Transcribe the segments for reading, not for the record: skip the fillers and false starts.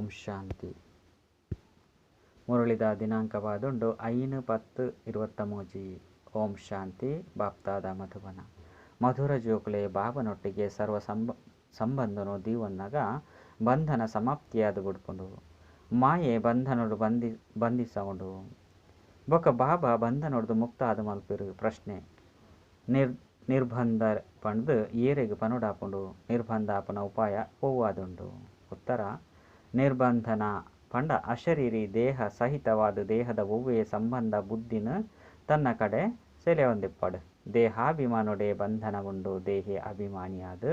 ಓಂ ಶಾಂತಿ. ಮುರಳಿದ ದಿನಾಂಕವಾದುಂಡು 5-10-23. ಓಂ ಶಾಂತಿ. ಬಾಪ್ತಾದ ಮಧುಬನ. ಮಧುರ ಜೋಕುಲೆ ಬಾಬನೊಟ್ಟಿಗೆ ಸರ್ವ ಸಂಬಂಧನು ದೀವನ್ನಾಗ ಬಂಧನ ಸಮಾಪ್ತಿಯಾದ ಬಿಡ್ಕೊಂಡು ಮಾಯೆ ಬಂಧನೋಡು ಬಂಧಿಸಕೊಂಡು ಬೊಕ್ಕ ಬಾಬಾ ಬಂಧನೋಡ್ದು ಮುಕ್ತ ಆದ ಮಲ್ಪಿರು. ಪ್ರಶ್ನೆ: ನಿರ್ಬಂಧ ಪಂಡ್ದು ಏರೆಗೆ ಪನುಡಾಪುಂಡು ನಿರ್ಬಂಧಾಪನ ಉಪಾಯ ಪೋವಾದುಂಡು. ಉತ್ತರ: ನಿರ್ಬಂಧನ ಪಂಡ ಅಶರೀರಿ ದೇಹ ಸಹಿತವಾದ ದೇಹದ ಒವ್ವೆಯ ಸಂಬಂಧ ಬುದ್ಧಿನ ತನ್ನ ಕಡೆ ಸೆಲೆ ಹೊಂದಿಪ್ಪಡು. ದೇಹಾಭಿಮಾನೊಡೆ ಬಂಧನ ಉಂಡು ದೇಹೇ ಅಭಿಮಾನಿಯಾದ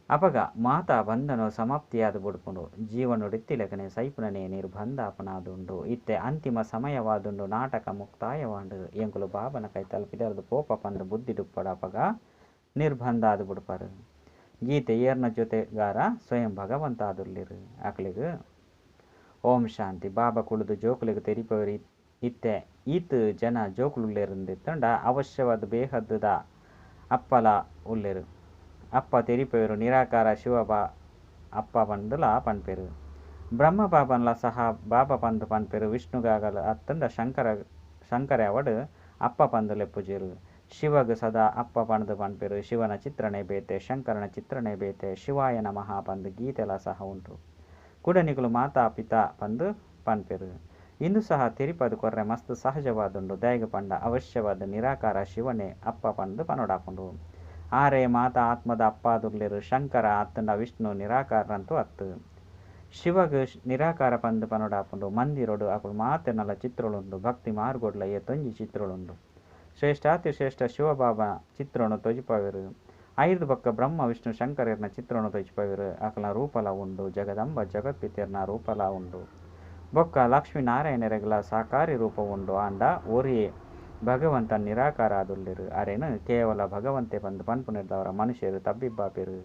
ಅಪಗ ಮಾತಾ ಬಂಧನ ಸಮಾಪ್ತಿಯಾದ ಬುಡ್ಪುಂಡು ಜೀವನೊಡಿತ್ತಿಲಕನೆ ಸೈಪುನನೆ ನಿರ್ಬಂಧಾಪನಾದುಂಡು. ಇತ್ತೆ ಅಂತಿಮ ಸಮಯವಾದುಂಡು ನಾಟಕ ಮುಕ್ತಾಯವಾಂಡು ಎಂಕುಲು ಬಾಬನ ಕೈ ತಲುಪಿದರದು ಪೋಪ ಪಂದ ಬುದ್ಧಿ ಡುಪ್ಪಡ ಅಪಗ ನಿರ್ಬಂಧ ಆದ ಬಿಡ್ಪಾರು. ಗೀತೆ ಏರ್ನ ಜೊತೆಗಾರ ಸ್ವಯಂ ಭಗವಂತ ಆದುರ್ಲಿರು ಅಕ್ಲಿಗೆ ಓಂ ಶಾಂತಿ. ಬಾಬಾ ಕುಳಿದು ಜೋಕುಲಿಗೆ ತೆರಿಪವರು ಇತ್ತೆ ಈತ್ ಜನ ಜೋಕುಲುಲ್ಲೇರುಂದಿತ್ತಂಡ ಅವಶ್ಯವಾದ ಬೇಹದ್ದ ಅಪ್ಪಲ ಉಲ್ಲೇರು. ಅಪ್ಪ ತೆರಿಪವರು ನಿರಾಕಾರ ಶಿವ ಅಪ್ಪ ಪಂಡುಲ ಪನ್ಪೆರು. ಬ್ರಹ್ಮ ಬಾಬನ್ಲ ಸಹ ಬಾಬಾ ಪಂದು ಪನ್ಪೆರು. ವಿಷ್ಣುಗಾಗಲ ಅತ್ತಂಡ ಶಂಕರ ಅವಡು ಅಪ್ಪ ಪಂದುಲೆ ಪುಜಿರು. ಶಿವಗ ಸದಾ ಅಪ್ಪ ಪಣದು ಪನ್ಪೆರು. ಶಿವನ ಚಿತ್ರನೇ ಬೇತೆ, ಶಂಕರನ ಚಿತ್ರನೇ ಬೇತೆ. ಶಿವಾಯ ನಮಃ ಪಂದು ಗೀತೆಲ ಸಹ ಉಂಟು. ಕುಡನಿಗಳು ಮಾತಾ ಪಿತಾ ಪಂದು ಪನ್ಪೆರು. ಇಂದು ಸಹ ತೆರಿಪದು ಕೊರ್ರೆ ಮಸ್ತ್ ಸಹಜವಾದುಂಡು. ದಯಗ ಪಂಡ ಅವಶ್ಯವಾದ ನಿರಾಕಾರ ಶಿವನೇ ಅಪ್ಪ ಪಂದು ಪನೋಡಾಪುಂಡು. ಆರೇ ಮಾತಾ ಆತ್ಮದ ಅಪ್ಪಾದುರ್ಲಿರು. ಶಂಕರ ಅತ್ತಂಡ ವಿಷ್ಣು ನಿರಾಕಾರಂತೂ ಅತ್ತು. ಶಿವಗ ನಿರಾಕಾರ ಪಂದು ಪನೋಡಾಪುಂಡು. ಮಂದಿರೊಡು ಅಕುಲು ಮಾತೆನಲ ಚಿತ್ರಳುಂಡು. ಭಕ್ತಿ ಮಾರ್ಗೊಡ್ಲ ಏ ತೊಂಜಿ ಚಿತ್ರಳುಂಡು. ಶ್ರೇಷ್ಠಾತಿ ಶ್ರೇಷ್ಠ ಶಿವಬಾಬಾ ಚಿತ್ರನು ತೊಜಿಪವಿರು. ಐದು ಬೊಕ್ಕ ಬ್ರಹ್ಮ ವಿಷ್ಣು ಶಂಕರನ ಚಿತ್ರನು ತೊಜಿಪವಿರು. ಅಕಲ ರೂಪಲ ಉಂಡು. ಜಗದಂಬ ಜಗತ್ಪಿತಿರ್ನ ರೂಪಲ ಉಂಡು. ಬೊಕ್ಕ ಲಕ್ಷ್ಮೀ ನಾರಾಯಣರೆಗಲ ಸಾಕಾರಿ ರೂಪ ಉಂಡು. ಆಂಡ ಒರಿಯೇ ಭಗವಂತ ನಿರಾಕಾರ ಆದುರ್ಲಿರು. ಅರೇನು ಕೇವಲ ಭಗವಂತೆ ಬಂದು ಪನ್ಪುನಿರ್ದವರ ಮನುಷ್ಯರು ತಬ್ಬಿಬ್ಬಾಪಿರು.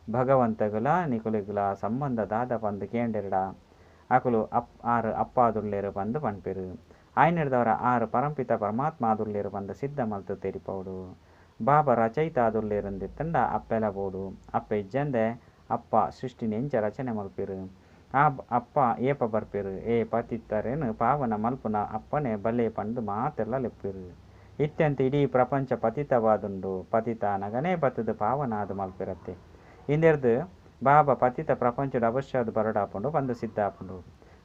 ಭಗವಂತಗುಲ ನಿಕುಲಿಗುಲ ಸಂಬಂಧ ದಾದ ಪಂದು ಕೇಂಡೆರಡ ಅಕುಲು ಆರು ಅಪ್ಪಾದುರ್ಲೇರು ಪಂದು ಪನ್ಪಿರು. ಆಯ್ನಿಡ್ದವರ ಆರು ಪರಂಪಿತ ಪರಮಾತ್ಮ ಆದುರ್ಲೇರು ಪಂದು ಸಿದ್ಧ ಮಲ್ತು ತೆರಿಪೌಡು. ಬಾಬಾ ರಚಯಿತ ಆದುರ್ಲೇರುಂದಿತ್ತಂಡ ಅಪ್ಪೆಲ ಬೋಡು. ಅಪ್ಪ ಇಜ್ಜಂದೆ ಅಪ್ಪ ಸೃಷ್ಟಿನ ಎಂಚ ರಚನೆ ಮಲ್ಪಿರು. ಆ ಅಪ್ಪ ಏಪ ಬರ್ಪಿರು. ಏ ಪತಿತ್ತರೇನು ಪಾವನ ಮಲ್ಪುನ ಅಪ್ಪನೇ ಬಲೆ ಪಂದು ಮಾತೆಲ್ಲ ಲೆಪ್ಪಿರು. ಇತ್ಯಂತ ಇಡೀ ಪ್ರಪಂಚ ಪತಿತವಾದುಂಡು. ಪತಿತ ನಗನೇ ಬತ್ತದ ಪಾವನಾದ ಮಲ್ಪಿರತ್ತೆ. ಇಂದೆರ್ದು ಬಾಬಾ ಪತಿತ ಪ್ರಪಂಚದ ಅವಶ್ಯದ ಬರಡಾಪುಂಡು ಪಂದು ಸಿದ್ಧಾಪುಂಡು.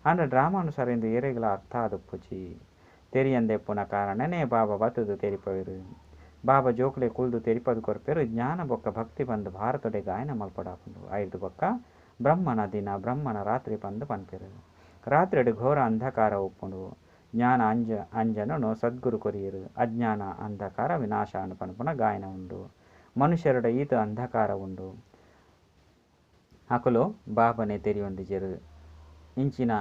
ಅಂಡ ಡ್ರಾಮಾನುಸಾರ ಇಂದು ಏರೆಗಳ ಅರ್ಥ ಆದುಪ್ಪುಜಿ ತೆರಿಯಂದೆಪ್ಪುನ ಕಾರಣನೇ ಬಾಬಾ ಬತ್ತದು ತೆರಿಪವಿರು. ಬಾಬಾ ಜೋಕುಲೆ ಕುಳ್ದು ತೆರಿಪದು ಕೊರ್ಪೆರು. ಜ್ಞಾನ ಬೊಕ್ಕ ಭಕ್ತಿ ಬಂದು ಭಾರತಡೆ ಗಾಯನ ಮಲ್ಪಡಾಪುಂಡು. ಐದು ಬೊಕ್ಕ ಬ್ರಹ್ಮನ ದಿನ ಬ್ರಹ್ಮನ ರಾತ್ರಿ ಪಂದು ಪನ್ಪೆರು. ರಾತ್ರಿಡು ಘೋರ ಅಂಧಕಾರ ಉಪ್ಪುಂಡು. ಜ್ಞಾನ ಅಂಜನನು ಸದ್ಗುರು ಕೊರಿಯರು. ಅಜ್ಞಾನ ಅಂಧಕಾರ ವಿನಾಶ ಅನು ಪನ್ಪುನ ಗಾಯನ ಉಂಡು. ಮನುಷ್ಯರುಡ ಈತ ಅಂಧಕಾರ ಉಂಡು. ಅಕುಲು ಬಾಬನೆ ತೆರಿಯೊಂದಿಜೆರು. ಇಂಚಿನ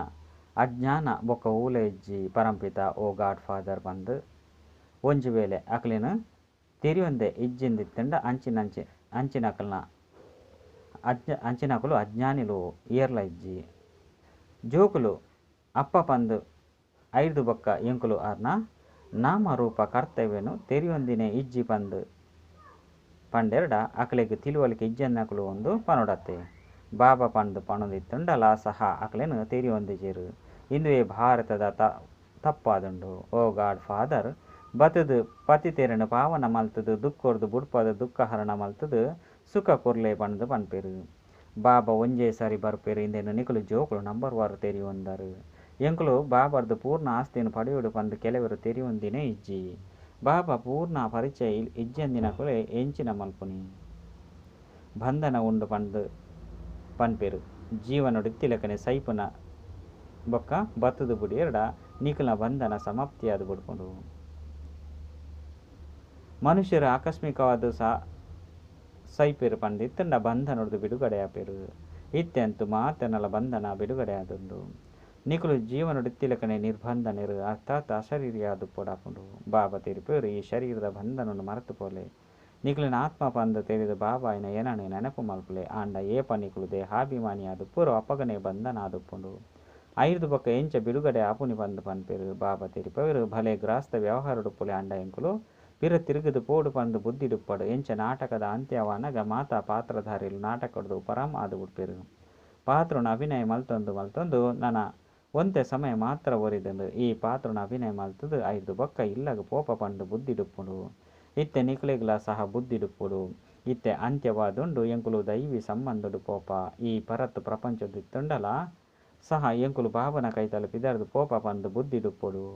ಅಜ್ಞಾನ ಬೊಕ್ಕ ಊಲ ಇಜ್ಜಿ ಪರಂಪಿತ ಓ ಗಾಡ್ ಫಾದರ್ ಬಂದು ಒಂಜಿ ವೇಳೆ ಅಕಲಿನ ತೆರಿಯೊಂದೆ ಇಜ್ಜಿಂದಿತ್ತಂಡ ಅಂಚಿನಕುಲು ಅಜ್ಞಾನಿಲು ಏರ್ಲ ಇಜ್ಜಿ ಜೋಕುಲು ಅಪ್ಪ ಪಂದು ಐದು ಬೊಕ್ಕ ಎಂಕುಲು ಅರ್ನ ನಾಮರೂಪ ಕರ್ತವ್ಯನು ತೆರಿಯೊಂದಿನೇ ಇಜ್ಜಿ ಪಂದು ಪಂಡೆರಡ ಅಕಲೆಗೆ ತಿಳುವಳಿಕೆ ಇಜ್ಜನ್ನಕುಲು ಒಂದು ಪನೊಡತ್ತೆ. ಬಾಬಾ ಪಂದು ಪಣುದಿತ್ತುಂಡಲ ಸಹ ಅಕಲೆನು ತೆರಿಯೊಂದಿಜೆರು. ಇಂದುವೇ ಭಾರತದ ತಪ್ಪಾದುಂಡು. ಓ ಗಾಡ್ ಫಾದರ್ ಬತ್ತದು ಪತಿತೆರನು ಪಾವನ ಮಲ್ತದು ದುಃಖೊರ್ದು ಬುಡ್ಪದ ದುಃಖ ಹರಣ ಮಲ್ತದು ಸುಖ ಕೊರ್ಲೆ ಪಂದು ಪನ್ಪೆರು. ಬಾಬಾ ಒಂಜೇ ಸರಿ ಬರ್ಪೆರು. ಇಂದೇನು ನಿಕುಲು ಜೋಕುಲು ನಂಬರ್ 1 ತೆರಿಯೊಂದರು. ಎಂಕುಲು ಬಾಬರ್ದು ಪೂರ್ಣ ಆಸ್ತಿಯನ್ನು ಪಡೆಯುಡು ಪಂದು ಕೆಲವರು ತೆರಿಯೊಂದಿನೇ ಇಜ್ಜಿ. ಬಾಬಾ ಪೂರ್ಣ ಪರಿಚಯ ಇಜ್ಜಂದಿನಕುಲೆ ಎಂಚಿನ ಮಲ್ಪುನಿ ಬಂಧನ ಉಂಡು ಪಂದು ಪನ್ಪೆರು. ಜೀವನೊಡಿತ್ತಿಲಕನೆ ಸೈಪುನ ಬೊಕ್ಕ ಬತ್ತದು ಬುಡಿ ಎರಡ ನಿಕುಲ ಬಂಧನ ಸಮಾಪ್ತಿಯಾದ ಬುಡ್ಪುಂಡು. ಮನುಷ್ಯರು ಆಕಸ್ಮಿಕವಾದ ಸೈಪೆರು ಪಂದಿತ್ತಂಡ ಬಂಧನೊಡ್ದು ಬಿಡುಗಡೆ ಆಪೆರು. ಇತ್ತೆಂತು ಮಾತೆನಲ ಬಂಧನ ಬಿಡುಗಡೆ ಆದುಂಡು. ನಿಕುಲು ಜೀವನೊಡಿತ್ತಿಲಕನೆ ನಿರ್ಬಂಧನೆರು ಅರ್ಥಾತ್ ಅಶರೀರಿಯಾದು ಪೋಡಾಪುಂಡು. ಬಾಬಾ ತೆರಿಪೇರು ಈ ಶರೀರದ ಬಂಧನನ್ನು ಮರೆತು ಪೋಲೆ. ನಿಕುಲಿನ ಆತ್ಮ ಪಂದು ತೆರಿದು ಬಾಬಾಯಿನ ಏನನೆ ನೆನಪು ಮಲ್ಪುಲೆ. ಆಂಡ ಏಪ ನಿಕುಲು ದೇಹಾಭಿಮಾನಿಯಾದು ಪೂರ್ವ ಅಪಗನೆ ಬಂಧನ ಆದುಪ್ಪುಂಡು. ಐದು ಬೊಕ್ಕ ಎಂಚ ಬಿಡುಗಡೆ ಆಪುನಿ ಪಂದು ಪನ್ಪೆರು. ಬಾಬಾ ತೆರಿಪೇರು ಭಲೆ ಗ್ರಾಸ್ತ ವ್ಯವಹಾರ ಡುಪ್ಪುಲೆ. ಅಂಡ ಎಂಕುಲು ಪಿರ ತಿರುಗದು ಪೋಡು ಪಂದು ಬುದ್ಧಿ ಡುಪ್ಪಡು. ಎಂಚ ನಾಟಕದ ಅಂತ್ಯವಾನಗ ಮಾತಾ ಪಾತ್ರಧಾರಿಲು ನಾಟಕಡ್ದು ಪರಂ ಆದು ಬಿಡ್ಪೆರು. ಪಾತ್ರನ ಅಭಿನಯ ಮಲ್ತೊಂದು ನನ್ನ ಒಂತೆ ಸಮಯ ಮಾತ್ರ ಒರಿದಂದು ಈ ಪಾತ್ರನ ಅಭಿನಯ ಮಲ್ತದು ಐದು ಬೊಕ್ಕ ಇಲ್ಲಗ ಪೋಪ ಪಂಡು ಬುದ್ಧಿಡುಪ್ಪುಡು ಇತ್ತೆ ನಿಕ್ಲೆಗ್ಲ ಸಹ ಬುದ್ಧಿಡುಪ್ಪುಡು ಇತ್ತೆ ಅಂತ್ಯವಾದುಂಡು ಎಂಕುಲು ದೈವಿ ಸಂಬಂಧಡು ಪೋಪ ಈ ಪರತ್ತು ಪ್ರಪಂಚದಿತ್ತುಂಡಲ ಸಹ ಎಂಕುಲು ಬಾಬನ ಕೈತಲು ಪಿದರ್ದು ಪೋಪ ಪಂದು ಬುದ್ಧಿಡುಪ್ಪುಡು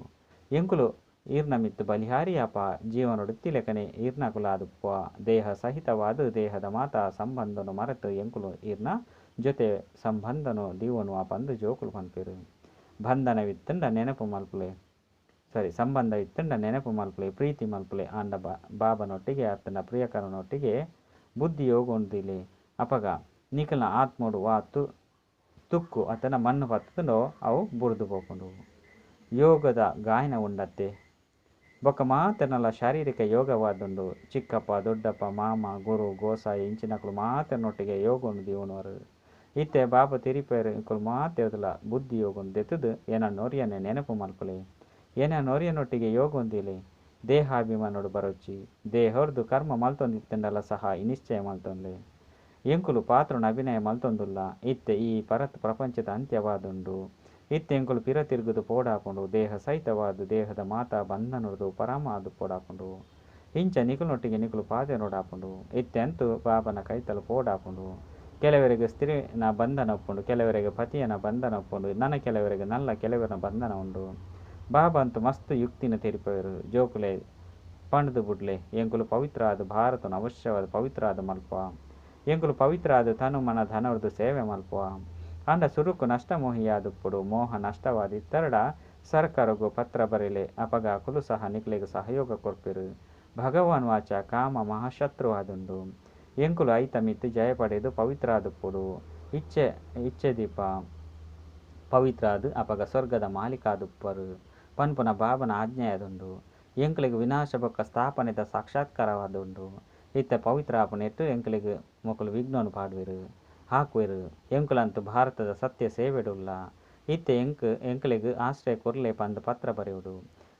ಎಂಕುಲು ಈರ್ನ ಮಿತ್ತು ಬಲಿಹಾರಿಯಪ ಜೀವನಡು ತಿಲೆಕನೆ ಈರ್ನಕುಲಾದುಪ್ಪ ದೇಹ ಸಹಿತವಾದ ದೇಹದ ಮಾತ ಸಂಬಂಧನು ಮರೆತು ಎಂಕುಲು ಈರ್ನ ಜೊತೆ ಸಂಬಂಧನು ದೀವನು ಆ ಪಂದು ಜೋಕುಲು ಪನ್ಪೇರು ಬಂಧನವಿತ್ತಂಡ ನೆನಪು ಮಲ್ಪುಲೆ ಸಂಬಂಧವಿತ್ತಂಡ ನೆನಪು ಮಲ್ಪುಲೆ ಪ್ರೀತಿ ಮಲ್ಪುಲೆ ಆಂಡ ಬಾಬನೊಟ್ಟಿಗೆ ಆತನ ಪ್ರಿಯಕರನೊಟ್ಟಿಗೆ ಬುದ್ಧಿ ಯೋಗೊಂದಿಲೆ ಅಪಗ ನಿಖಲ್ನ ಆತ್ಮೋಡು ವಾ ತುಕ್ಕು ಆತನ ಮಣ್ಣು ಪತ್ತದೋ ಅವು ಬುರ್ದು ಪೋಕೊಂಡು ಯೋಗದ ಗಾಯನ ಉಂಡತ್ತೆ ಬೊಕ್ಕ ಮಾತನಲ್ಲ ಶಾರೀರಿಕ ಯೋಗವಾದುಂಡು ಚಿಕ್ಕಪ್ಪ ದೊಡ್ಡಪ್ಪ ಮಾಮ ಗುರು ಗೋಸಾಯಿ ಇಂಚಿನಕಲು ಮಾತನೊಟ್ಟಿಗೆ ಯೋಗ ದೀವನವರು ಇತ್ತೆ ಬಾಬಾ ತಿರಿಪೇರು ಇಂಕುಲು ಮಾತೆದಲ ಬುದ್ಧಿ ಯೋಗೊಂದು ದೆತ್ತದು ಏನ ನೊರಿಯನೆ ನೆನಪು ಮಲ್ಪಲೆ ಏನ ನೊರಿಯನೊಟ್ಟಿಗೆ ಯೋಗ ಹೊಂದಿಲೆ ದೇಹಾಭಿಮಾನೋಡು ಬರೋಚಿ ದೇಹರ್ದು ಕರ್ಮ ಮಲ್ತೊಂದಿತ್ತಂಡಲ್ಲ ಸಹ ನಿಶ್ಚಯ ಮಲ್ತೊಂದ್ಲೆ ಎಂಕುಲು ಪಾತ್ರನ ಅಭಿನಯ ಮಲ್ತೊಂದುಲ್ಲ ಇತ್ತೆ ಈ ಪರತ್ ಪ್ರಪಂಚದ ಅಂತ್ಯವಾದುಂಡು ಇತ್ತೆ ಎಂಕುಲು ಪಿರ ತಿರುಗುದು ಪೋಡಾಕೊಂಡು ದೇಹ ಸಹಿತವಾದು ದೇಹದ ಮಾತಾ ಬಂಧನದು ಪರಮಾದು ಪೋಡಾಕೊಂಡು ಇಂಚ ನಿಕುಲನೊಟ್ಟಿಗೆ ನಿಕುಲು ಪಾದೆ ನೋಡಾಕೊಂಡು ಇತ್ತೆ ಅಂತೂ ಬಾಬನ ಕೈತಲು ಪೋಡಾಕೊಂಡು ಕೆಲವರಿಗೆ ಸ್ತ್ರೀನ ಬಂಧನ ಒಪ್ಪುಂಡು ಕೆಲವರಿಗೆ ಪತಿಯನ ಬಂಧನ ಒಪ್ಪುಂಡು ನನ್ನ ಕೆಲವರಿಗೆ ನಲ್ಲ ಕೆಲವರ ಬಂಧನ ಉಂಡು ಬಾಬಾ ಅಂತೂ ಮಸ್ತ್ ಯುಕ್ತಿನ ತೆರಿಪವರು ಜೋಕುಲೆ ಪಂಡ್ದು ಬುಡ್ಲೆ ಎಂಕುಲು ಪವಿತ್ರ ಆದ ಭಾರತನ ಅವಶ್ಯವಾದ ಪವಿತ್ರ ಆದ ಮಲ್ಪ ಎಂಕುಲು ಪವಿತ್ರ ಆದ ತನು ಮನ ಧನವರ್ದು ಸೇವೆ ಮಲ್ಪ ಅಂಡ ಸುರುಕು ನಷ್ಟಮೋಹಿಯಾದುಪ್ಪುಡು ಮೋಹ ನಷ್ಟವಾದಿತ್ತರಡ ಸರ್ಕಾರಗೂ ಪತ್ರ ಬರೆಲೆ ಅಪಗಾಕುಲು ಸಹ ನಿಕ್ಲೆಗೆ ಸಹಯೋಗ ಕೊರ್ಪಿರು ಭಗವಾನ್ ವಾಚ ಕಾಮ ಮಹಾಶತ್ರುವಾದುಂಡು ಎಂಕುಲು ಐತ ಮಿತ್ತು ಜಯ ಪಡೆದು ಪವಿತ್ರ ಆದುಪ್ಪುಡು ಇಚ್ಛೆ ದೀಪ ಪವಿತ್ರ ಆದು ಅಪಗ ಸ್ವರ್ಗದ ಮಾಲೀಕಾದುಪ್ಪರು ಪನ್ಪುನ ಬಾಬನ ಆಜ್ಞೆಯಾದುಂಡು ಎಂಕುಲಿಗೆ ವಿನಾಶ ಬೊಕ್ಕ ಸ್ಥಾಪನೆದ ಸಾಕ್ಷಾತ್ಕಾರವಾದುಂಡು ಇತ್ತೆ ಪವಿತ್ರ ಆಪನೆಟ್ಟು ಎಂಕುಲಿಗೆ ಮೊಕಲು ವಿಘ್ನನು ಪಾಡುವೆರು ಹಾಕುವೆರು ಎಂಕುಲಂತೂ ಭಾರತದ ಸತ್ಯ ಸೇವೆಡುಲ್ಲ ಇತ್ತೆ ಎಂಕುಲಿಗೆ ಆಶ್ರಯ ಕೊರ್ಲೆ ಪಂದು ಪತ್ರ ಬರೆಯುಡು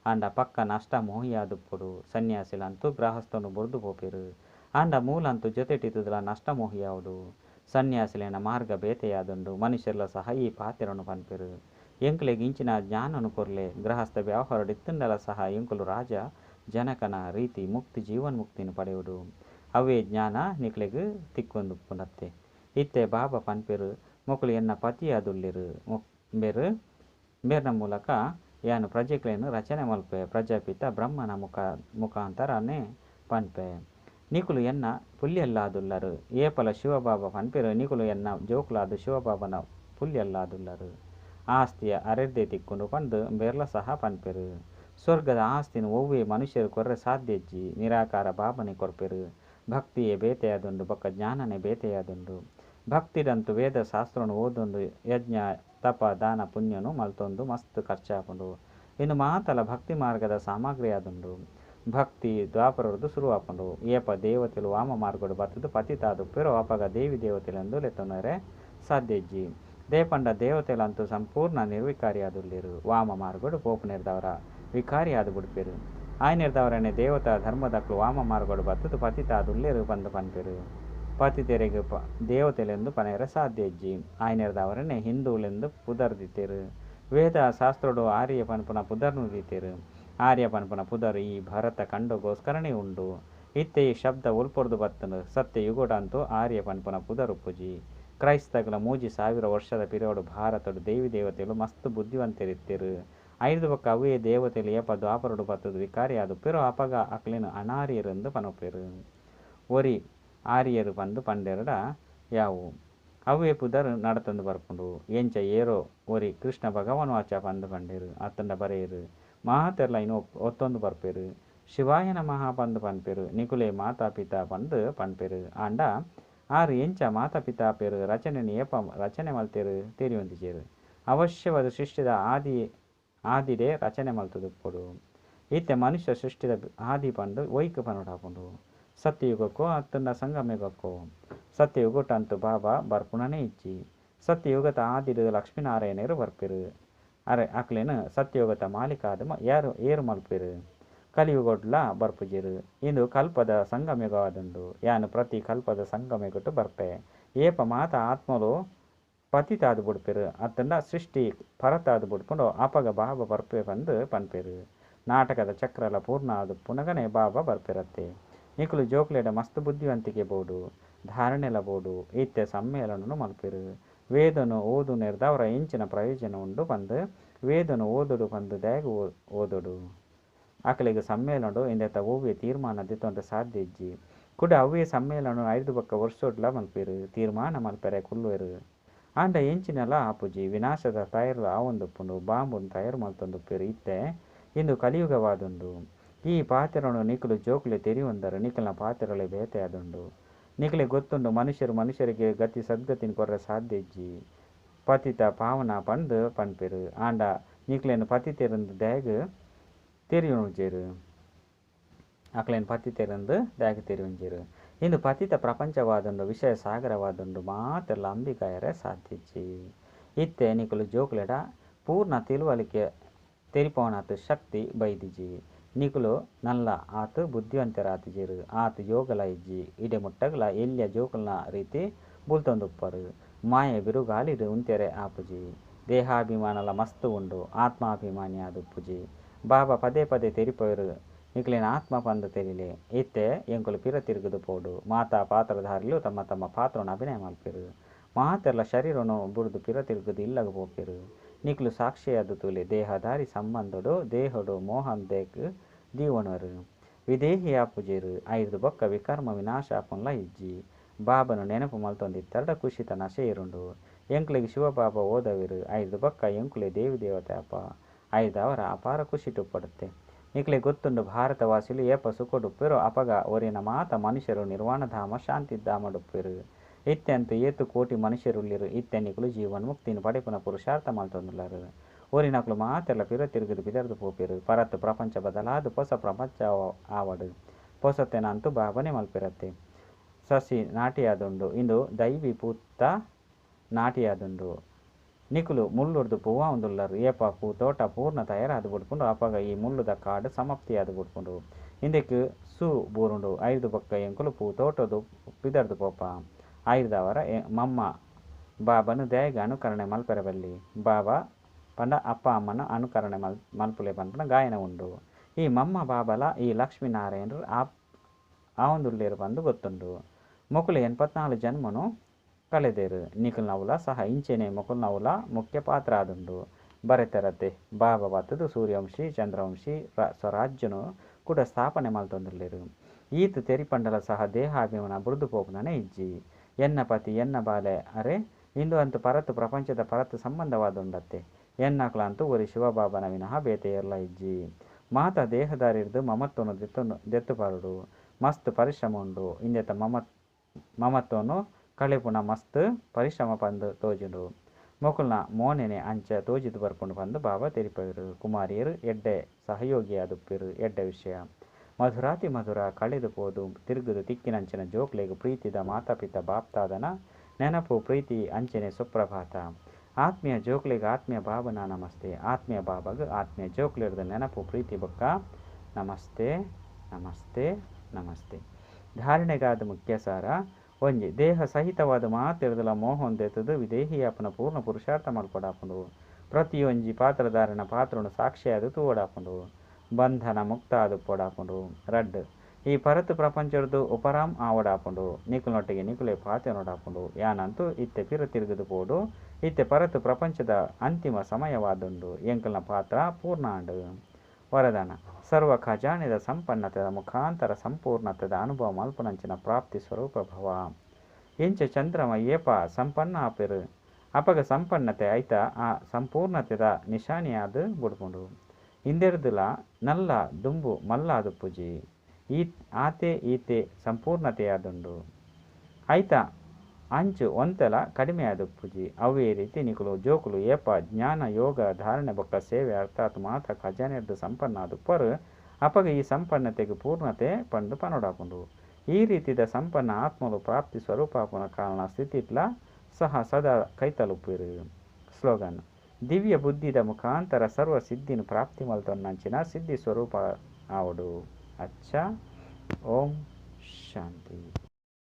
ಅಂಡ ಪಕ್ಕ ನಷ್ಟ ಮೋಹಿಯಾದುಪ್ಪುಡು ಸನ್ಯಾಸಿಲಂತೂ ಗೃಹಸ್ಥನು ಬುರ್ದು ಪೋಪೆರು ಅಂಡ ಮೂಲಂತೂ ಜೊತೆಟಿತುದಲ ನಷ್ಟ ಮೋಹಿಯಾವುಡು ಸನ್ಯಾಸಿಲಿನ ಮಾರ್ಗ ಬೇತೆಯಾದುಂಡು ಮನುಷ್ಯರ್ಲ ಸಹ ಈ ಪಾತ್ರನು ಪನ್ಪೆರು ಎಂಕುಲಿಗೆ ಇಂಚಿನ ಜ್ಞಾನನು ಕೊರ್ಲೆ ಗೃಹಸ್ಥ ವ್ಯವಹಾರಡಿತ್ತುಂಡಲ ಸಹ ಎಂಕುಲು ರಾಜ ಜನಕನ ರೀತಿ ಮುಕ್ತಿ ಜೀವನ್ಮುಕ್ತಿನ ಪಡೆಯುಡು ಅವೇ ಜ್ಞಾನ ನಿಕ್ಲೆಗೆ ತಿಕ್ಕೊಂದು ಪುನತ್ತೆ ಇತ್ತೆ ಬಾಬಾ ಪನ್ಪೆರು ಮೊಕಲು ಎನ್ನ ಪತಿಯಾದುಲ್ಲಿರು ಬೇರ್ನ ಮೂಲಕ ಯಾನು ಪ್ರಜೆಗಳನ್ನು ರಚನೆ ಮಲ್ಪೆ ಪ್ರಜಾಪಿತ ಬ್ರಹ್ಮನ ಮುಖಾಂತರನೇ ಪನ್ಪೆ ನಿಕುಲು ಎನ್ನ ಪುಲ್ಯಲ್ಲಾದುಲ್ಲರು ಏಪಲ ಶಿವಬಾಬಾ ಪನ್ಪೆರು ನಿಕುಲು ಎನ್ನ ಜೋಕುಲಾದು ಶಿವಬಾಬನ ಪುಲ್ಯಲ್ಲಾದುಲ್ಲರು ಆಸ್ತಿಯ ಅರೆದ್ದೆ ತಿಕ್ಕೊಂಡು ಪಂದು ಬೆರ್ಲ ಸಹ ಪನ್ಪೆರು ಸ್ವರ್ಗದ ಆಸ್ತಿನ ಒವ್ವೇ ಮನುಷ್ಯರು ಕೊರ್ರೆ ಸಾಧ್ಯಜ್ಜಿ ನಿರಾಕಾರ ಬಾಬನೆ ಕೊರ್ಪೆರು ಭಕ್ತಿಯೇ ಬೇತೆಯಾದುಂಡು ಬೊಕ್ಕ ಜ್ಞಾನನೇ ಬೇತೆಯಾದುಂಡು ಭಕ್ತಿದಂತೂ ವೇದ ಶಾಸ್ತ್ರನು ಓದೊಂದು ಯಜ್ಞ ತಪ ದಾನ ಪುಣ್ಯನು ಮಲ್ತೊಂದು ಮಸ್ತ್ ಖರ್ಚಾಪುಂಡು ಇನ್ನು ಮಾತಲ ಭಕ್ತಿ ಮಾರ್ಗದ ಸಾಮಗ್ರಿ ಆದುಂಡು ಭಕ್ತಿ ದ್ವಾಪರದ್ದು ಶುರುವಾಪುಂಡು ಏಪ ದೇವತೆಲು ವಾಮ ಮಾರ್ಗಡು ಬತ್ತದು ಪತಿತಾದು ಪೆರೋ ಅಪಗ ದೇವಿ ದೇವತೆಲೆಂದು ಲೆತ್ತೊನರೆ ಸಾಧ್ಯಜ್ಜಿ ದೇಪಂಡ ದೇವತೆಲಂತೂ ಸಂಪೂರ್ಣ ನಿರ್ವಿಕಾರಿಯಾದುಲ್ಲಿರು ವಾಮ ಮಾರ್ಗಡು ಪೋಪು ನಿರ್ದವರ ವಿಕಾರಿಯಾದು ಬಿಡ್ಪೆರು ಆಯ್ ನಿರ್ದವರನ್ನೇ ದೇವತಾ ಧರ್ಮದಕ್ಕಲು ವಾಮ ಮಾರ್ಗಡು ಬತ್ತದು ಪತಿತಾದುಲ್ಲೇರು ಬಂದು ಪನ್ಪೆರು ಪತಿತೆರೆಗೆ ದೇವತೆಲೆಂದು ಪನೆಯರ ಸಾಧ್ಯಜ್ಜಿ ಆಯ್ ನಿರ್ದವರನ್ನೇ ಹಿಂದೂಲೆಂದು ಪುದರ್ದಿತ್ತೆರು ವೇದ ಶಾಸ್ತ್ರಡು ಆರ್ಯ ಪನ್ಪುನ ಪುದರ್ನು ದೀತೆರು ಆರ್ಯ ಪನ್ಪುನ ಪುದರ್ ಈ ಭರತ ಕಂಡುಗೋಸ್ಕರನೇ ಉಂಡು ಇತ್ತೆ ಈ ಶಬ್ದ ಉಲ್ಪೊರ್ದು ಬತ್ತನು ಸತ್ಯ ಯುಗೋಡಂತೂ ಆರ್ಯ ಪನ್ಪುನ ಪುದರುಪ್ಪುಜಿ ಕ್ರೈಸ್ತಗಳ 3000 ವರ್ಷದ ಪಿರಿಯೋಡು ಭಾರತಡು ದೇವಿ ದೇವತೆಗಳು ಮಸ್ತ್ ಬುದ್ಧಿವಂತರಿತ್ತೆರು 5 ಬೊಕ್ಕ ಅವೇ ದೇವತೆಲು ಏಪ ದ್ವಾಪರಡು ಬತ್ತದು ವಿಕಾರಿಯಾದು ಪೆರೋ ಅಪಗ ಅಕ್ಲಿನ ಅನಾರ್ಯರೆಂದು ಪನೊಪ್ಪೆರು ಒರಿ ಆರ್ಯರು ಬಂದು ಪಂಡೆರಡ ಯಾವು ಅವೇ ಪುದರ್ ನಡತಂದು ಬರ್ಪುಂಡು ಎಂಚ ಏರೋ ಒರಿ ಕೃಷ್ಣ ಭಗವಾನ್ ವಾಚ ಪಂದು ಪಂಡೇರು ಅತ್ತಂಡ ಬರೆಯರು ಮಹಾತೆರ್ಲ ಇನ್ನು ಒತ್ತೊಂದು ಬರ್ಪೆರು ಶಿವಾಯನ ಮಹಾ ಪಂದು ಪನ್ಪೆರು ನಿಕುಲೆ ಮಾತಾಪಿತಾ ಪಂದು ಪನ್ಪೆರು ಆಂಡ ಆರು ಎಂಚ ಮಾತಾಪಿತಾ ಪೇರು ರಚನೆ ಏಪ ರಚನೆ ಮಲ್ತೆರು ತೇರಿ ಹೊಂದಿಜೇರು ಅವಶ್ಯವಾದ ಸೃಷ್ಟಿದ ಆದಿದೆ ರಚನೆ ಮಲ್ತದುಪ್ಪುಡು ಇತ್ತೆ ಮನುಷ್ಯ ಸೃಷ್ಟಿದ ಆದಿ ಪಂಡು ಒಯ್ಕು ಪನೋಡಾಪುಂಡು ಸತ್ಯಯುಗಕ್ಕೋ ಅತ್ತಂಡ ಸಂಗಮಯುಗಕ್ಕೋ ಸತ್ಯಯುಗಟ್ಟಂತೂ ಬಾಬಾ ಬರ್ಪುಣನೇ ಇಚ್ಚಿ ಸತ್ಯಯುಗತ ಆದಿಡು ಲಕ್ಷ್ಮೀನಾರಾಯಣರು ಬರ್ಪೆರು ಅರೆ ಅಕ್ಲೇನು ಸತ್ಯಯುಗತ ಮಾಲೀಕಾದ ಯಾರು ಏರು ಮಲ್ಪೆರು ಕಲಿಯುಗೊಡ್ಲ ಬರ್ಪುಜಿರು ಇಂದು ಕಲ್ಪದ ಸಂಗಮಯುಗವಾದುಂಡು ಯಾನು ಪ್ರತಿ ಕಲ್ಪದ ಸಂಗಮಯುಗಟ್ಟು ಬರ್ಪೆ ಏಪ ಮಾತ ಆತ್ಮಲು ಪತಿತಾದು ಬುಡ್ಪೆರು ಅತ್ತಂಡ ಸೃಷ್ಟಿ ಪರತಾದು ಬುಡ್ಪುಂಡು ಅಪಗ ಬಾಬಾ ಬರ್ಪೆ ಬಂದು ಪನ್ಪೆರು ನಾಟಕದ ಚಕ್ರಲ ಪೂರ್ಣ ಅದು ಪುನಗನೆ ಬಾಬಾ ಬರ್ಪೆರತ್ತೆ ನಿಕುಲು ಜೋಕ್ಲೆಡ ಮಸ್ತ್ ಬುದ್ಧಿವಂತಿಕೆ ಬೋಡು ಧಾರಣೆಲ ಬೋಡು ಇತ್ತೆ ಸಮ್ಮೇಳನನು ಮಲ್ಪೆರು ವೇದನು ಓದು ನೆರೆದವರ ಇಂಚಿನ ಪ್ರಯೋಜನ ಉಂಡು ಬಂದು ವೇದನು ಓದೋಡು ಬಂದು ದ್ಯಾಗ ಓದೋಡು ಅಕಲಿಗೆ ಸಮ್ಮೇಳನಡು ಇಂದೆತ್ತ ಓವ್ಯ ತೀರ್ಮಾನ ದಿತ್ತೊಂದು ಸಾಧ್ಯ ಇಜ್ಜಿ ಕುಡ ಅವ್ಯ ಸಮ್ಮೇಳನ 5 ಬಕ್ಕ ವರ್ಷೋಡ್ಲ ಮಲ್ಪೆರು ತೀರ್ಮಾನ ಮಲ್ಪೆರೆ ಕುಲ್ಲುವೆರು ಆಂಡ ಎಂಚಿನೆಲ್ಲ ಆಪುಜಿ ವಿನಾಶದ ತಯಾರು ಆವೊಂದುಪ್ಪುಂಡು ಬಾಂಬುನ್ ತಯಾರು ಮಲ್ತೊಂದುಪ್ಪೆರು ಇತ್ತೆ ಇಂದು ಕಲಿಯುಗವಾದುಂಡು ಈ ಪಾತ್ರನು ನಿಕುಲು ಜೋಕುಲೆ ತೆರಿಯೊಂದರು ನಿಕಲ್ನ ಪಾತ್ರಲೆ ಬೇತೆ ಆದುಂಡು ನಿಕಲೆ ಗೊತ್ತುಂಡು ಮನುಷ್ಯರಿಗೆ ಗತಿ ಸದ್ಗತಿನ ಕೊರ್ರೆ ಸಾಧ್ಯ ಇಜ್ಜಿ ಪತಿತ ಪಾವನ ಪಂದು ಪನ್ಪೆರು ಆಂಡ ನಿಕಲೇನು ಪತಿತೆರಂದು ದ್ಯಾಗ್ ತೆರಿಯುಂಜೇರು ಅಕ್ಲೇನು ಪತಿತೆರಂದು ದ್ಯಾಗ್ ತೆರಿಯುಂಜೇರು ಇಂದು ಪತಿತ ಪ್ರಪಂಚವಾದುಂಡು ವಿಷಯ ಸಾಗರವಾದುಂಡು ಮಾತೆಲ್ಲ ಅಂಬಿಕಾಯರೆ ಸಾಧಿಸಿ ಇತ್ತೆ ನಿಕಲು ಜೋಕುಲೆಡ ಪೂರ್ಣ ತಿಳುವಳಿಕೆ ತೆರಿಪವನಾತು ಶಕ್ತಿ ಬೈದಿಜಿ ನಿಕುಲು ನಲ್ಲ ಆತು ಬುದ್ಧಿವಂತರಾತಿಜೇರು ಆತು ಯೋಗಲ ಇಜ್ಜಿ ಇಡೆ ಮುಟ್ಟಗಲ ಎಲ್ಯ ಜೋಕುಲ್ನ ರೀತಿ ಬುಲ್ತೊಂದುಪ್ಪರು ಮಾಯೆ ಬಿರುಗಾಲಿಡು ಉಂತೆರೆ ಆಪುಜಿ ದೇಹಾಭಿಮಾನಲ ಮಸ್ತು ಉಂಡು ಆತ್ಮಾಭಿಮಾನಿ ಆದುಪ್ಪುಜಿ ಬಾಬಾ ಪದೇ ಪದೇ ತೆರಿಪೋಯರು ನಿಕಲಿನ ಆತ್ಮ ಪಂದು ತೆರಿಲೆ ಇತ್ತೆ ಎಂಕುಲು ಪಿರ ತಿರುಗುದು ಪೋಡು ಮಾತಾ ಪಾತ್ರಧಾರಿಲು ತಮ್ಮ ತಮ್ಮ ಪಾತ್ರವನ್ನು ಅಭಿನಯ ಮಲ್ಪೆರು ಮಾತೆಲ್ಲ ಶರೀರನು ಬುಡ್ದು ಪಿರ ತಿರುಗುದು ಇಲ್ಲಗ ಪೋಪೆರು ನಿಕಲು ಸಾಕ್ಷಿಯಾದ ತುಲೆ ದೇಹದಾರಿ ಸಂಬಂಧಡು ದೇಹಡು ಮೋಹನ್ ದೇಕ್ ದೀವಣರು ವಿದೇಹಿಯ ಪೂಜೆರು 5 ಬೊಕ್ಕ ವಿಕರ್ಮ ವಿನಾಶ ಆಪುನ್ಲ ಇಜ್ಜಿ ಬಾಬನು ನೆನಪು ಮಲ್ತೊಂದಿತ್ತೆರಡ ಖುಷಿತ ನಶೆ ಇರುಂಡು ಎಂಕ್ಲೆಗೆ ಶಿವಬಾಬಾ ಓದವಿರು 5 ಬೊಕ್ಕ ಎಂಕುಲೆ ದೇವಿ ದೇವತೆ ಅಪ 5 ಅವರ ಅಪಾರ ಖುಷಿ ಟುಪ್ಪಡುತ್ತೆ ನಿಕ್ಲೆ ಗೊತ್ತುಂಡು ಭಾರತವಾಸಿಲು ಏಪ ಸುಖಡುಪ್ಪೆರು ಅಪಗ ಒರಿನ ಮಾತ ಮನುಷ್ಯರು ನಿರ್ವಾಣಧಾಮ ಶಾಂತಿಧಾಮಡುಪ್ಪೆರು ಇತ್ತೆಂತು ಏತು ಕೋಟಿ ಮನುಷ್ಯರುಳ್ಳಿರು ಇತ್ತೆ ನಿಕುಲು ಜೀವನ್ಮುಕ್ತಿನ ಪಡೆಪುನ ಪುರುಷಾರ್ಥ ಮಲ್ತೊಂದುಲ್ಲರು ಓರಿನಕ್ಲು ಮಾತೆಲ್ಲ ಪಿರ ತಿರುಗುದು ಬಿದರ್ದು ಪೋಪೆರು ಪರತ್ತು ಪ್ರಪಂಚ ಬದಲಾದು ಹೊಸ ಪ್ರಪಂಚ ಆವಡು ಹೊಸತೆನಂತೂ ಬಾಬನೆ ಮಲ್ಪಿರತ್ತೆ ಸಸಿ ನಾಟಿಯಾದುಂಡು ಇಂದು ದೈವಿ ಪೂತ್ತ ನಾಟಿಯಾದುಂಡು ನಿಕುಲು ಮುಳ್ಳುರ್ದು ಪೂವ ಒಂದುಲ್ಲರು ಏಪ ಪೂ ತೋಟ ಪೂರ್ಣ ತಯಾರಾದು ಬಿಡ್ಕೊಂಡು ಅಪಗ ಈ ಮುಳ್ಳುದ ಕಾಡು ಸಮಾಪ್ತಿಯಾದು ಬಿಡ್ಕೊಂಡು ಇಂದಕ್ಕೆ ಸೂ ಬೂರುಂಡು 5 ಬೊಕ್ಕ ಎಂಕುಲು ಪೂ ತೋಟದು ಬಿದರ್ದು ಪೋಪ 5 ಅವರ ಮಮ್ಮ ಬಾಬನು ದ್ಯಾಗ ಅನುಕರಣೆ ಮಲ್ಪೆರಬಲ್ಲಿ ಬಾಬಾ ಪಂಡ ಅಪ್ಪ ಅಮ್ಮನ ಅನುಕರಣೆ ಮಲ್ಪುಲೆ ಪಂಪನ ಗಾಯನ ಉಂಡು ಈ ಮಮ್ಮ ಬಾಬಲ ಈ ಲಕ್ಷ್ಮೀನಾರಾಯಣರು ಆವೊಂದುಲ್ಲೇರು ಬಂದು ಗೊತ್ತುಂಡು ಮೊಕುಲು 84 ಜನ್ಮನು ಕಳೆದೇರು ನಿಕುಲ್ ನವುಲ ಸಹ ಇಂಚೆನೆ ಮೊಕುಲ್ ನವುಲ ಮುಖ್ಯ ಪಾತ್ರ ಆದುಂಡು ಬರೆತೆರತೆ ಬಾಬಾ ಬತ್ತದು ಸೂರ್ಯವಂಶಿ ಚಂದ್ರವಂಶಿ ಸ್ವರಾಜ್ಯನು ಕೂಡ ಸ್ಥಾಪನೆ ಮಲ್ತೊಂದುಲ್ಲೇರು ಈತ ತೆರಿಪಂಡಲ ಸಹ ದೇಹಾಭಿಮಾನ ಬುರ್ದು ಪೋಪುನನೆ ಇಜ್ಜಿ ಎನ್ನ ಪತಿ ಎನ್ನ ಬಾಲೆ ಅರೆ ಇಂದು ಅಂತೂ ಪರತ್ತು ಪ್ರಪಂಚದ ಪರತ್ತು ಸಂಬಂಧವಾದುಂಡತ್ತೆ ಎನ್ನಕ್ಲ ಅಂತೂ ಒರಿ ಶಿವಬಾಬನ ವಿನಃ ಬೇತೆಯಲ್ಲ ಇಜ್ಜಿ ಮಾತ ದೇಹದಾರಿರ್ದು ಮಮತ್ವನು ದೆತ್ತುಪರುಡು ಮಸ್ತ್ ಪರಿಶ್ರಮ ಉಂಡು ಇಂದೆತ ಮಮತ್ವನು ಕಳೆಪುನ ಮಸ್ತ್ ಪರಿಶ್ರಮ ಪಂದು ತೋಜುಂಡು ಮೊಕುಲ್ನ ಮೋನೆನೆ ಅಂಚ ತೋಜಿದು ಬರ್ಪುಂಡು ಬಂದು ಬಾಬಾ ತೆರಿಪರು ಕುಮಾರಿಯರು ಎಡ್ಡೆ ಸಹಯೋಗಿಯಾದುಪ್ಪೆರು ಎಡ್ಡೆ ವಿಷಯ ಮಧುರಾತಿ ಮಧುರ ಕಳೆದು ಪೋದು ತಿರುಗುದು ತಿಕ್ಕಿನಂಚಿನ ಜೋಕ್ಲೆಗು ಪ್ರೀತಿದ ಮಾತಾಪಿತ ಬಾಪ್ತಾದನ ನೆನಪು ಪ್ರೀತಿ ಅಂಚನೆ ಸುಪ್ರಭಾತ ಆತ್ಮೀಯ ಜೋಕ್ಲೆಗೆ ಆತ್ಮೀಯ ಬಾಬನ ನಮಸ್ತೆ ಆತ್ಮೀಯ ಬಾಬಾಗ ಆತ್ಮೀಯ ಜೋಕ್ಲಿರ್ದ ನೆನಪು ಪ್ರೀತಿ ಬೊಕ್ಕ ನಮಸ್ತೆ ನಮಸ್ತೆ ನಮಸ್ತೆ ಧಾರಣೆಗಾದ ಮುಖ್ಯ ಸಾರ ಒಂಜಿ ದೇಹ ಸಹಿತವಾದ ಮಾತಿರ್ದಲ ಮೋಹೊಂದೆತ್ತದು ವಿದೇಹಿಯಾಪನ ಪೂರ್ಣ ಪುರುಷಾರ್ಥ ಮಲ್ಪಡಾಪುಂಡು ಪ್ರತಿಯೊಂಜಿ ಪಾತ್ರಧಾರಣ ಪಾತ್ರನು ಸಾಕ್ಷಿಯಾದ ತೂವಡಾಪುಂಡು ಬಂಧನ ಮುಕ್ತ ಆದು ಪೋಡಾಪುಂಡು ರಡ್ ಈ ಪರತು ಪ್ರಪಂಚದ್ದು ಉಪರಾಮ್ ಆವಡಾಪುಂಡು ನಿಕುಲೊಟ್ಟಿಗೆ ನಿಕುಲೆ ಪಾತೆ ನೋಡಾಪುಂಡು ಯಾನಂತೂ ಇತ್ತೆ ಪಿರ ತಿರುಗುದು ಪೋಡು ಇತ್ತೆ ಪರತು ಪ್ರಪಂಚದ ಅಂತಿಮ ಸಮಯವಾದುಂಡು ಎಂಕಲ್ನ ಪಾತ್ರ ಪೂರ್ಣಾಂಡು ವರದಾನ ಸರ್ವ ಖಜಾನೆದ ಸಂಪನ್ನತೆದ ಮುಖಾಂತರ ಸಂಪೂರ್ಣತೆದ ಅನುಭವ ಮಲ್ಪನಂಚಿನ ಪ್ರಾಪ್ತಿ ಸ್ವರೂಪ ಭವ ಎಂಚ ಚಂದ್ರಮ ಏಪ ಸಂಪನ್ನ ಆಪೆರು ಅಪಗ ಸಂಪನ್ನತೆ ಐತ ಆ ಸಂಪೂರ್ಣತೆದ ನಿಶಾನಿಯಾದು ಬುಡ್ಪುಂಡು ಇಂದೆರ್ದುಲ ನಲ್ಲ ದುಂಬು ಮಲ್ಲಾದು ಪುಜಿ ಆತೆ ಈತೆ ಸಂಪೂರ್ಣತೆಯಾದುಂಡು ಐತ ಅಂಚು ಒಂತೆಲ ಕಡಿಮೆಯಾದು ಪುಜಿ ಅವೇ ರೀತಿ ನಿಕುಲು ಜೋಕುಲು ಏಪ ಜ್ಞಾನ ಯೋಗ ಧಾರಣೆ ಬೊಕ್ಕ ಸೇವೆ ಅರ್ಥಾತ್ ಮಾತ ಖಜಾನೆರ್ದು ಸಂಪನ್ನಾದು ಪರ್ ಅಪಗ ಈ ಸಂಪನ್ನತೆಗೆ ಪೂರ್ಣತೆ ಪಂಡು ಪನೋಡಾಪುಂಡು ಈ ರೀತಿದ ಸಂಪನ್ನ ಆತ್ಮಲು ಪ್ರಾಪ್ತಿ ಸ್ವರೂಪಾಪುನ ಕಾರಣ ಸ್ಥಿತಿಟ್ಲ ಸಹ ಸದಾ ಕೈತಲುಪಿರು ಸ್ಲೋಗನ್ ದಿವ್ಯ ಬುದ್ಧಿದ ಮುಖಾಂತರ ಸರ್ವ ಸಿದ್ಧಿನ ಪ್ರಾಪ್ತಿ ಮಲ್ತೊನ್ನಂಚಿನ ಸಿದ್ಧಿ ಸ್ವರೂಪ ಆವಡು ಅಚ್ಚ ಓಂ ಶಾಂತಿ.